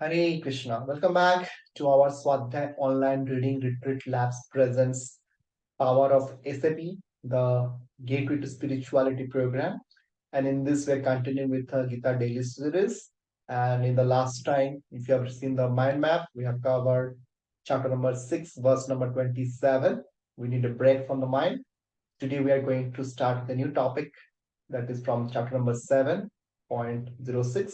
Hare Krishna. Welcome back to our Swadhyay online reading retreat labs presents Power of SAP, the Gateway to Spirituality program. And in this, we're continuing with the Gita daily series. And in the last time, if you have seen the mind map, we have covered chapter number 6, verse number 27. We need a break from the mind. Today, we are going to start the new topic that is from chapter number 7.06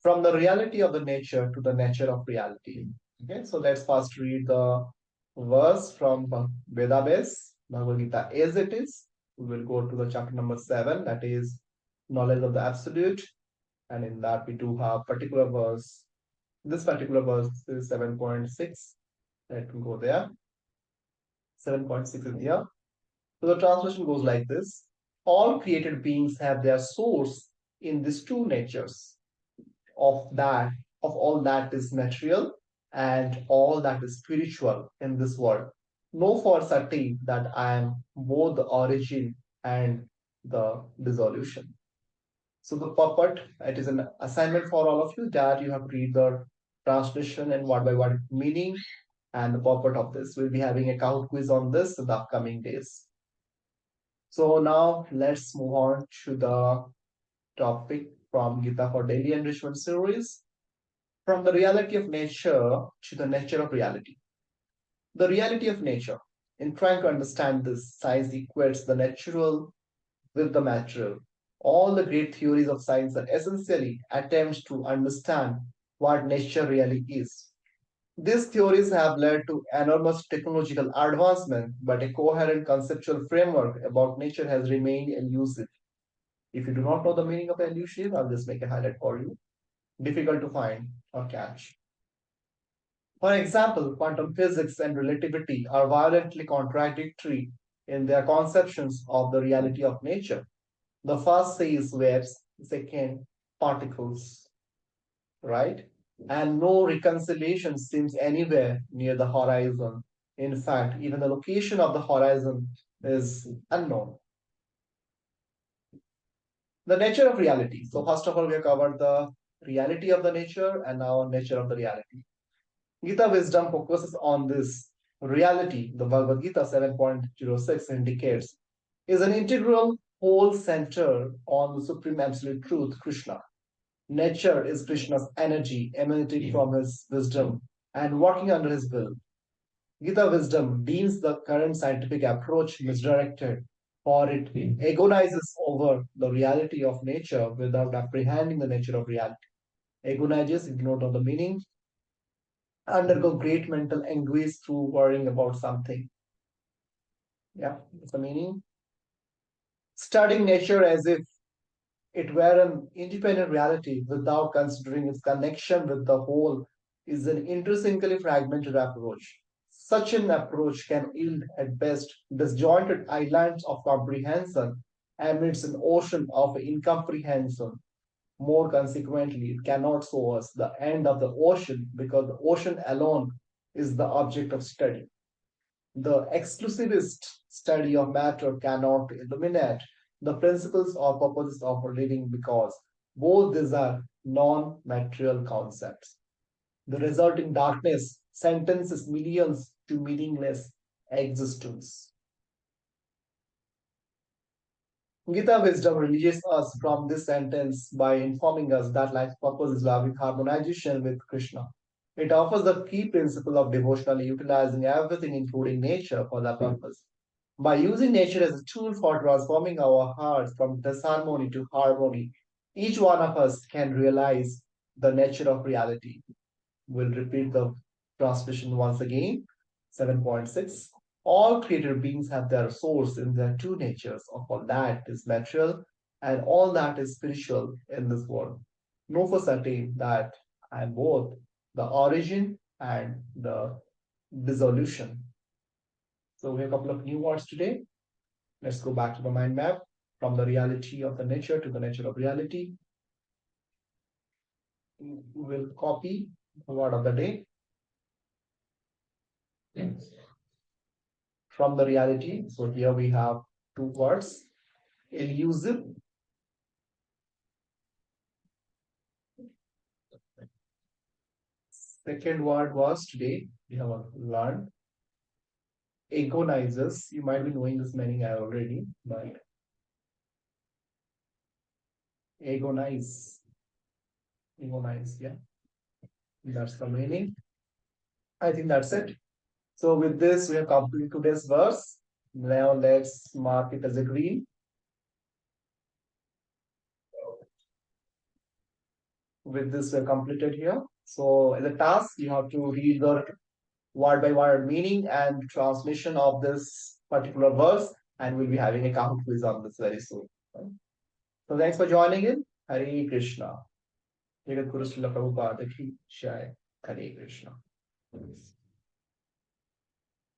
from the reality of the nature to the nature of reality. Okay, so let's first read the verse from Veda base, Bhagavad Gita as it is. We will go to the chapter number 7, that is knowledge of the absolute, and in that we do have particular verse. This particular verse is 7.6. Let me go there. 7.6 is here. So the translation goes like this: all created beings have their source in these two natures of that of all that is material and all that is spiritual in this world. Know for certain that I am both the origin and the dissolution. So the purport, it is an assignment for all of you that you have to read the translation and word by word meaning and the purport of this. We'll be having a Kahoot quiz on this in the upcoming days. So now let's move on to the topic from Gita for Daily Enrichment Series. From the reality of nature to the nature of reality. The reality of nature. In trying to understand this, science equates the natural with the material. All the great theories of science are essentially attempts to understand what nature really is. These theories have led to enormous technological advancement, but a coherent conceptual framework about nature has remained elusive. If you do not know the meaning of elusive, I'll just make a highlight for you. Difficult to find or catch. For example, quantum physics and relativity are violently contradictory in their conceptions of the reality of nature. The first says waves, the second particles, right? And no reconciliation seems anywhere near the horizon. In fact, even the location of the horizon is unknown. The nature of reality. So, first of all, we have covered the reality of the nature and now nature of the reality. Gita wisdom focuses on this reality. The Bhagavad Gita 7.06 indicates is an integral whole center on the supreme absolute truth, Krishna. Nature is Krishna's energy emanating from his wisdom and working under his will. Gita wisdom deems the current scientific approach misdirected, for it agonizes over the reality of nature without apprehending the nature of reality. Agonizes, ignore the meaning, undergo great mental anguish through worrying about something. Yeah, that's the meaning. Studying nature as if it were an independent reality without considering its connection with the whole is an intrinsically fragmented approach. Such an approach can yield at best disjointed islands of comprehension amidst an ocean of incomprehension. More consequently, it cannot show us the end of the ocean because the ocean alone is the object of study. The exclusivist study of matter cannot illuminate the principles or purposes of living because both these are non material concepts. The resulting darkness sentences millions to meaningless existence. Gita wisdom releases us from this sentence by informing us that life's purpose is loving harmonization with Krishna. It offers the key principle of devotionally utilizing everything, including nature, for that purpose. By using nature as a tool for transforming our hearts from disharmony to harmony, each one of us can realize the nature of reality. We'll repeat the translation once again. 7.6. All created beings have their source in their two natures of all that is material and all that is spiritual in this world. Know for certain that I am both the origin and the dissolution. So we have a couple of new words today. Let's go back to the mind map from the reality of the nature to the nature of reality. We will copy the word of the day from the reality. So here we have two words, elusive Second word was today we have learned agonizes. You might be knowing this meaning already, but agonize, agonize, yeah, that's the meaning. I think that's it. So with this, we have completed today's verse. Now let's mark it as a green. With this, we have completed here. So as a task, you have to read the word by word meaning and transmission of this particular verse, and we'll be having a count quiz on this very soon. So thanks for joining in. Hare Krishna. Jagat Guru Srila Prabhupada ki Jai. Hare Krishna.